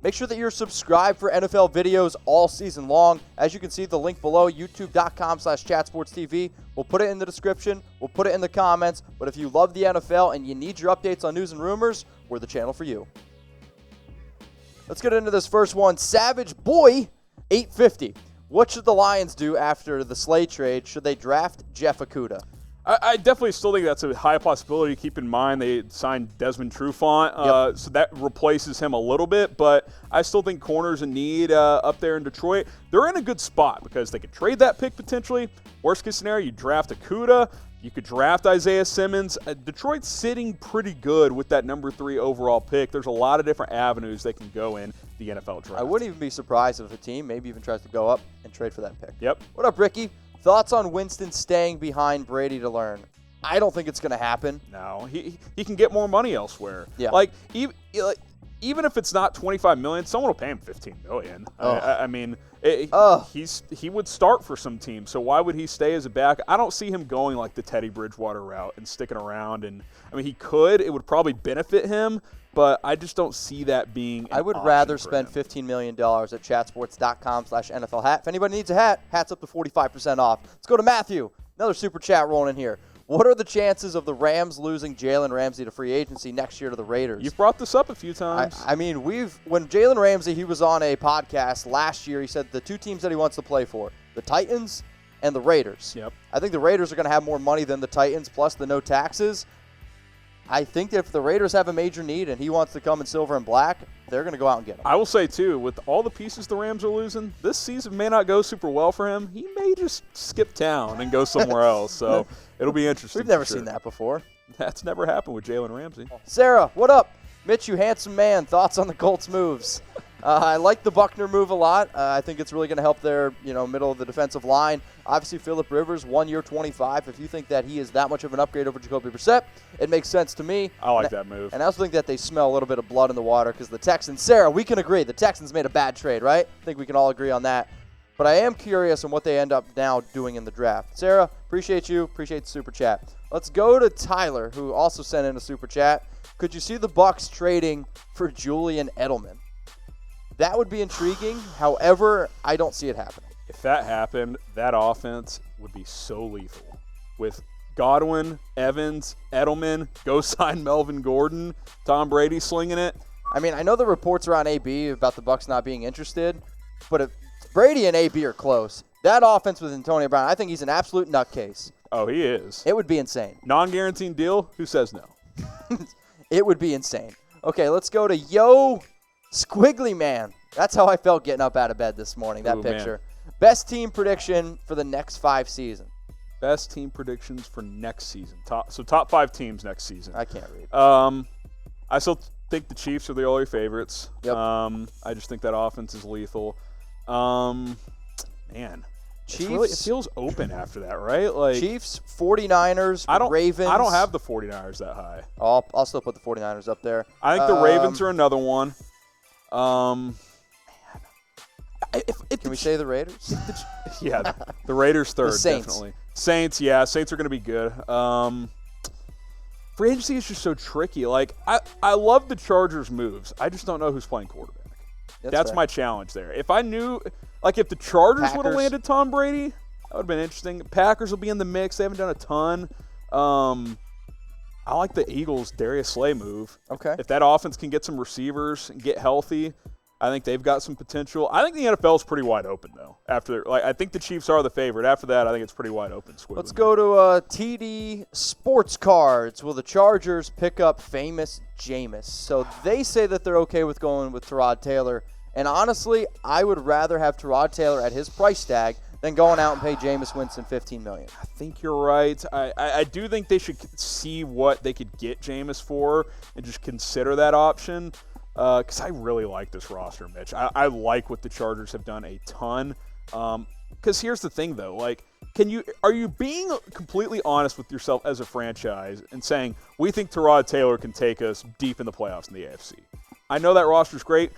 Make sure that you're subscribed for NFL videos all season long. As you can see, the link below, youtube.com/chatsportstv. We'll put it in the description. We'll put it in the comments. But if you love the NFL and you need your updates on news and rumors, we're the channel for you. Let's get into this first one. Savage Boy, 850. What should the Lions do after the Slay trade? Should they draft Jeff Okudah? I definitely still think that's a high possibility. Keep in mind they signed Desmond Trufant, so that replaces him a little bit. But I still think corners in need up there in Detroit. They're in a good spot because they could trade that pick potentially. Worst case scenario, you draft Okudah. You could draft Isaiah Simmons. Detroit's sitting pretty good with that number 3 overall pick. There's a lot of different avenues they can go in the NFL draft. I wouldn't even be surprised if a team maybe even tries to go up and trade for that pick. Yep. What up, Ricky? Thoughts on Winston staying behind Brady to learn? I don't think it's going to happen. No, he can get more money elsewhere. Yeah. Like even if it's not $25 million, someone will pay him $15 million. I mean, he would start for some team. So why would he stay as a back? I don't see him going like the Teddy Bridgewater route and sticking around. And I mean, he could. It would probably benefit him. But I just don't see that being I would rather spend $15 million at chatsports.com/NFL hat. If anybody needs a hat, hats up to 45% off. Let's go to Matthew. Another super chat rolling in here. What are the chances of the Rams losing Jalen Ramsey to free agency next year to the Raiders? You've brought this up a few times. I mean, when Jalen Ramsey, he was on a podcast last year, he said the 2 teams that he wants to play for, the Titans and the Raiders. Yep. I think the Raiders are going to have more money than the Titans, plus the no taxes. I think that if the Raiders have a major need and he wants to come in silver and black, they're going to go out and get him. I will say, too, with all the pieces the Rams are losing, this season may not go super well for him. He may just skip town and go somewhere else. So it'll be interesting. We've never seen that before. That's never happened with Jalen Ramsey. Sarah, what up? Mitch, you handsome man. Thoughts on the Colts moves? I like the Buckner move a lot. I think it's really going to help their middle of the defensive line. Obviously, Phillip Rivers, 1 year, 25. If you think that he is that much of an upgrade over Jacoby Brissett, it makes sense to me. I like that move. And I also think that they smell a little bit of blood in the water because the Texans, Sarah, we can agree, the Texans made a bad trade, right? I think we can all agree on that. But I am curious on what they end up now doing in the draft. Sarah, appreciate you. Appreciate the super chat. Let's go to Tyler, who also sent in a super chat. Could you see the Bucs trading for Julian Edelman? That would be intriguing. However, I don't see it happening. If that happened, that offense would be so lethal. With Godwin, Evans, Edelman, go sign Melvin Gordon, Tom Brady slinging it. I mean, I know the reports are on AB about the Bucs not being interested, but if Brady and AB are close, that offense with Antonio Brown, I think he's an absolute nutcase. Oh, he is. It would be insane. Non-guaranteed deal? Who says no? It would be insane. Okay, let's go to Yo Squiggly Man. That's how I felt getting up out of bed this morning, that picture. Man. Best team prediction for the next 5 seasons. Best team predictions for next season. Top 5 teams next season. I can't read. I still think the Chiefs are the only favorites. Yep. I just think that offense is lethal. Man, Chiefs. It feels open after that, right? Like Chiefs, 49ers, Ravens. I don't have the 49ers that high. I'll still put the 49ers up there. I think the Ravens are another one. Can we say the Raiders? Yeah, the Raiders third, the Saints. definitely. Saints are going to be good. Free agency is just so tricky. Like, I love the Chargers' moves. I just don't know who's playing quarterback. That's my challenge there. If I knew, like, if the Chargers would have landed Tom Brady, that would have been interesting. Packers will be in the mix. They haven't done a ton. I like the Eagles' Darius Slay move. Okay. If that offense can get some receivers and get healthy, I think they've got some potential. I think the NFL is pretty wide open, though. I think the Chiefs are the favorite. After that, I think it's pretty wide open. Let's go to TD Sports Cards. Will the Chargers pick up famous Jameis? So they say that they're okay with going with Tyrod Taylor. And honestly, I would rather have Tyrod Taylor at his price tag than going out and pay Jameis Winston $15 million. I think you're right. I do think they should see what they could get Jameis for and just consider that option. Because I really like this roster, Mitch. I like what the Chargers have done a ton. Because here's the thing, though. Like, are you being completely honest with yourself as a franchise and saying, we think Tyrod Taylor can take us deep in the playoffs in the AFC? I know that roster's great.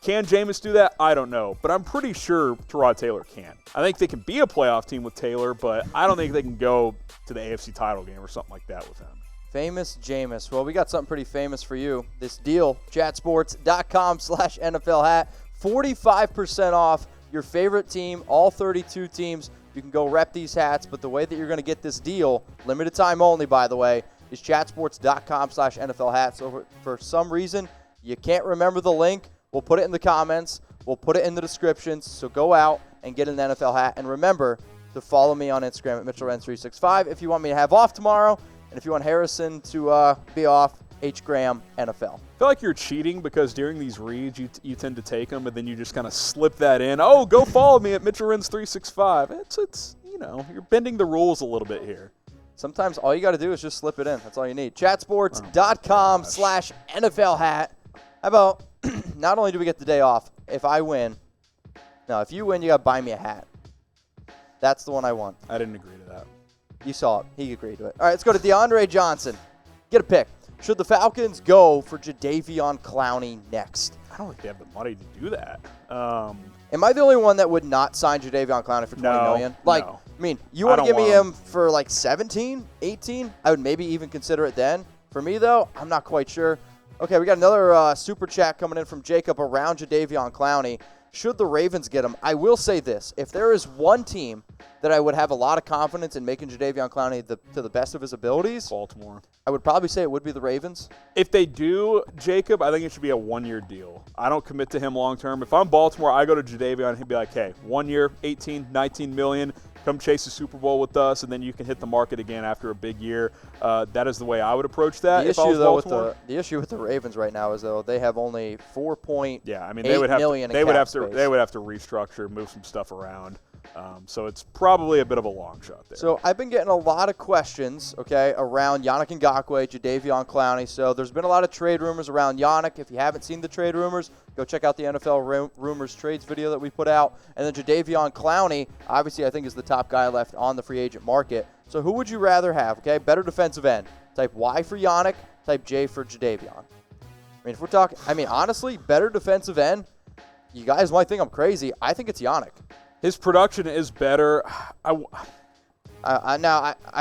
Can Jameis do that? I don't know. But I'm pretty sure Tyrod Taylor can. I think they can be a playoff team with Taylor, but I don't think they can go to the AFC title game or something like that with him. Famous Jameis. Well, we got something pretty famous for you. This deal, chatsports.com/NFL hat. 45% off your favorite team, all 32 teams. You can go rep these hats, but the way that you're going to get this deal, limited time only, by the way, is chatsports.com/NFL hat. So for some reason, you can't remember the link, we'll put it in the comments. We'll put it in the descriptions. So go out and get an NFL hat. And remember to follow me on Instagram at MitchellRenz365 if you want me to have off tomorrow. And if you want Harrison to be off, H. Graham, NFL. I feel like you're cheating because during these reads, you tend to take them, and then you just kind of slip that in. Oh, go follow me at MitchellRenz365. It's you're bending the rules a little bit here. Sometimes all you got to do is just slip it in. That's all you need. Chatsports.com/NFL hat. How about not only do we get the day off, if I win, if you win, you got to buy me a hat. That's the one I want. I didn't agree to that. You saw it. He agreed to it. All right, let's go to DeAndre Johnson. Get a pick. Should the Falcons go for Jadeveon Clowney next? I don't think they have the money to do that. Am I the only one that would not sign Jadeveon Clowney for $20 million? No. I mean, you want to give me him for like 17, 18? I would maybe even consider it then. For me, though, I'm not quite sure. Okay, we got another super chat coming in from Jacob around Jadeveon Clowney. Should the Ravens get him? I will say this. If there is one team that I would have a lot of confidence in making Jadeveon Clowney to the best of his abilities, Baltimore. I would probably say it would be the Ravens. If they do, Jacob, I think it should be a one-year deal. I don't commit to him long-term. If I'm Baltimore, I go to Jadeveon, he'd be like, hey, 1 year, 18, 19 million, come chase the Super Bowl with us, and then you can hit the market again after a big year. That is the way I would approach that. The issue with the Ravens right now is, though, they have only $4.8 million in cap space. They would have to restructure, move some stuff around. So it's probably a bit of a long shot there. So I've been getting a lot of questions, around Yannick Ngakoue, Jadeveon Clowney. So there's been a lot of trade rumors around Yannick. If you haven't seen the trade rumors, go check out the NFL Rumors Trades video that we put out. And then Jadeveon Clowney, obviously I think is the top guy left on the free agent market. So who would you rather have, Better defensive end. Type Y for Yannick, type J for Jadeveon. I mean, if we're talking, honestly, better defensive end, you guys might think I'm crazy. I think it's Yannick. His production is better. I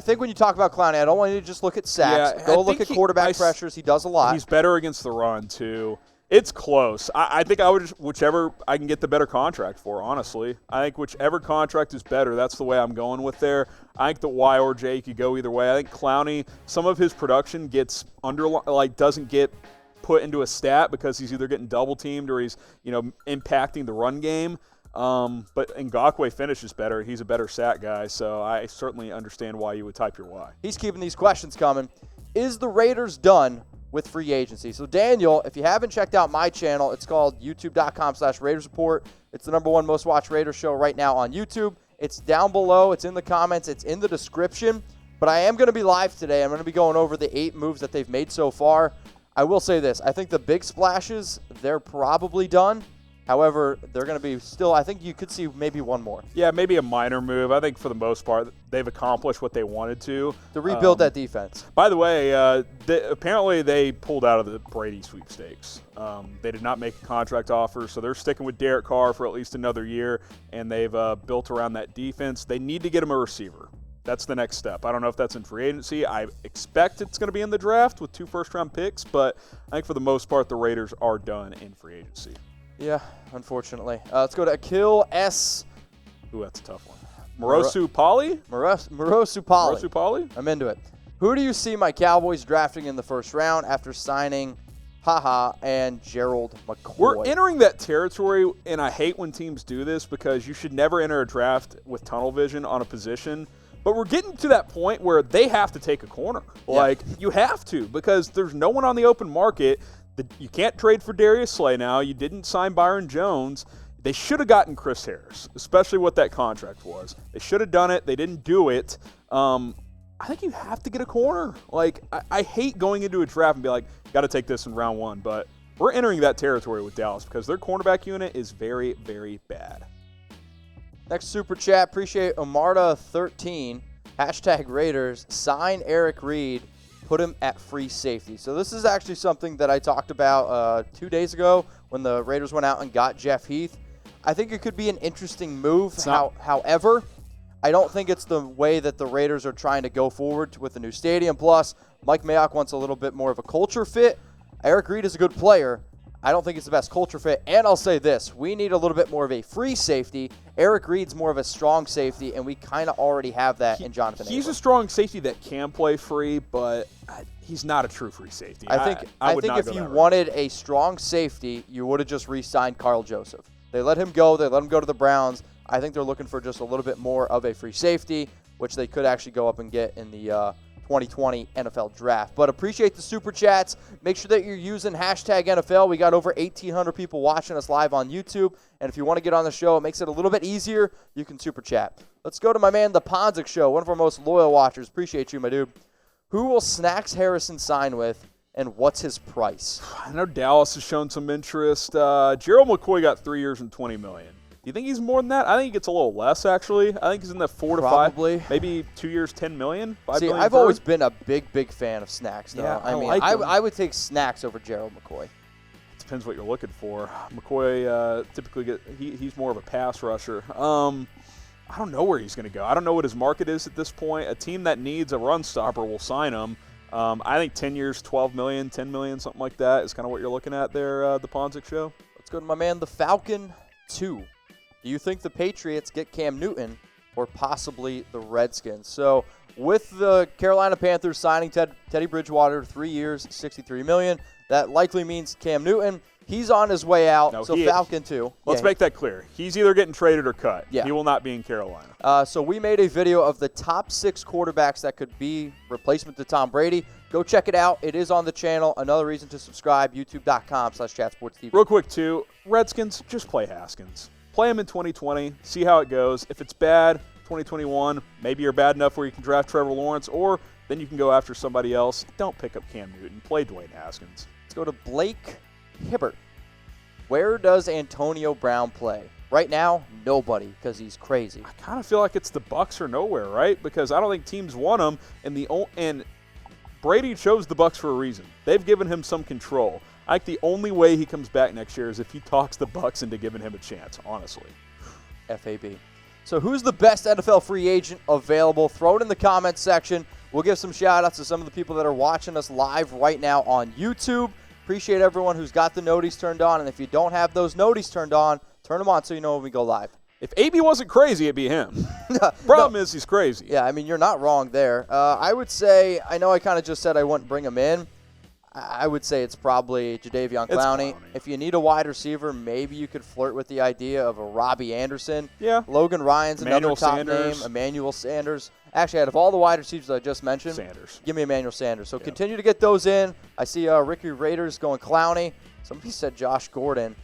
think when you talk about Clowney, I don't want you to just look at sacks. Go look at quarterback pressures. He does a lot. He's better against the run, too. It's close. I think I would just, whichever I can get the better contract for, honestly. I think whichever contract is better, that's the way I'm going with there. I think the Y or J could go either way. I think Clowney, some of his production gets doesn't get put into a stat because he's either getting double teamed or he's, impacting the run game. But Ngakoue finishes better. He's a better sack guy, so I certainly understand why you would type your Y. He's keeping these questions coming. Is the Raiders done with free agency? So, Daniel, if you haven't checked out my channel, it's called youtube.com/Raiders Report. It's the #1 most watched Raiders show right now on YouTube. It's down below. It's in the comments. It's in the description. But I am going to be live today. I'm going to be going over the 8 moves that they've made so far. I will say this. I think the big splashes, they're probably done. However, they're going to be still, I think you could see maybe one more. Yeah, maybe a minor move. I think for the most part, they've accomplished what they wanted to rebuild that defense. By the way, apparently they pulled out of the Brady sweepstakes. They did not make a contract offer, so they're sticking with Derek Carr for at least another year, and they've built around that defense. They need to get him a receiver. That's the next step. I don't know if that's in free agency. I expect it's going to be in the draft with 2 first-round picks, but I think for the most part, the Raiders are done in free agency. Yeah, unfortunately. Let's go to Akil S. Ooh, that's a tough one. Morosu Pali? Morosu Pali. I'm into it. Who do you see my Cowboys drafting in the first round after signing and Gerald McCoy? We're entering that territory, and I hate when teams do this because you should never enter a draft with tunnel vision on a position. But we're getting to that point where they have to take a corner. Yeah. You have to because there's no one on the open market. You can't trade for Darius Slay now. You didn't sign Byron Jones. They should have gotten Chris Harris, especially what that contract was. They should have done it. They didn't do it. I think you have to get a corner. I hate going into a draft and be like, got to take this in round 1. But we're entering that territory with Dallas because their cornerback unit is very, very bad. Next super chat. Appreciate Omarda13. #Raiders. Sign Eric Reid. Put him at free safety. So this is actually something that I talked about 2 days ago when the Raiders went out and got Jeff Heath. I think it could be an interesting move. However, I don't think it's the way that the Raiders are trying to go forward with the new stadium. Plus, Mike Mayock wants a little bit more of a culture fit. Eric Reid is a good player. I don't think it's the best culture fit. And I'll say this. We need a little bit more of a free safety. Eric Reid's more of a strong safety, and we kind of already have that in Jonathan He's Abram. a strong safety that can play free, but he's not a true free safety. I think if you wanted a strong safety, you would have just re-signed Carl Joseph. They let him go. They let him go to the Browns. I think they're looking for just a little bit more of a free safety, which they could actually go up and get in the 2020 NFL Draft. But appreciate the Super Chats. Make sure that you're using hashtag NFL. We got over 1,800 people watching us live on YouTube. And if you want to get on the show, it makes it a little bit easier. You can Super Chat. Let's go to my man, The Ponzik Show, one of our most loyal watchers. Appreciate you, my dude. Who will Snacks Harrison sign with, and what's his price? I know Dallas has shown some interest. Gerald McCoy got 3 years and $20 million. Do you think he's more than that? I think he gets a little less, actually. I think he's in the 4 to 5. Maybe 2 years, $10 million, $5 million. I've always been a big fan of Snacks, though. Yeah, I would take Snacks over Gerald McCoy. It depends what you're looking for. McCoy typically he's more of a pass rusher. I don't know where he's going to go. I don't know what his market is at this point. A team that needs a run stopper will sign him. I think 10 years, $12 million, $10 million, something like that is kind of what you're looking at there, the Ponzik Show. Let's go to my man, the Falcon 2. Do you think the Patriots get Cam Newton or possibly the Redskins? So with the Carolina Panthers signing Teddy Bridgewater, 3 years, $63 million, that likely means Cam Newton. He's on his way out, Falcon 2. Let's make that clear. He's either getting traded or cut. Yeah. He will not be in Carolina. So we made a video of the top 6 quarterbacks that could be replacement to Tom Brady. Go check it out. It is on the channel. Another reason to subscribe, youtube.com/chatsportstv. Real quick, too, Redskins, just play Haskins. Play him in 2020, see how it goes. If it's bad, 2021, maybe you're bad enough where you can draft Trevor Lawrence, or then you can go after somebody else. Don't pick up Cam Newton. Play Dwayne Haskins. Let's go to Blake Hibbert. Where does Antonio Brown play? Right now, nobody, because he's crazy. I kind of feel like it's the Bucs or nowhere, right? Because I don't think teams want him, and Brady chose the Bucs for a reason. They've given him some control. I think the only way he comes back next year is if he talks the Bucs into giving him a chance, honestly. FAB. So who's the best NFL free agent available? Throw it in the comments section. We'll give some shout-outs to some of the people that are watching us live right now on YouTube. Appreciate everyone who's got the noties turned on. And if you don't have those noties turned on, turn them on so you know when we go live. If AB wasn't crazy, it'd be him. Problem is he's crazy. Yeah, I mean, you're not wrong there. I would say, I know I kind of just said I wouldn't bring him in. I would say it's probably Jadeveon Clowney. If you need a wide receiver, maybe you could flirt with the idea of a Robbie Anderson. Yeah. Logan Ryan's another top name. Emmanuel Sanders. Actually, out of all the wide receivers I just mentioned, give me Emmanuel Sanders. So continue to get those in. I see Ricky Raiders going Clowney. Somebody said Josh Gordon.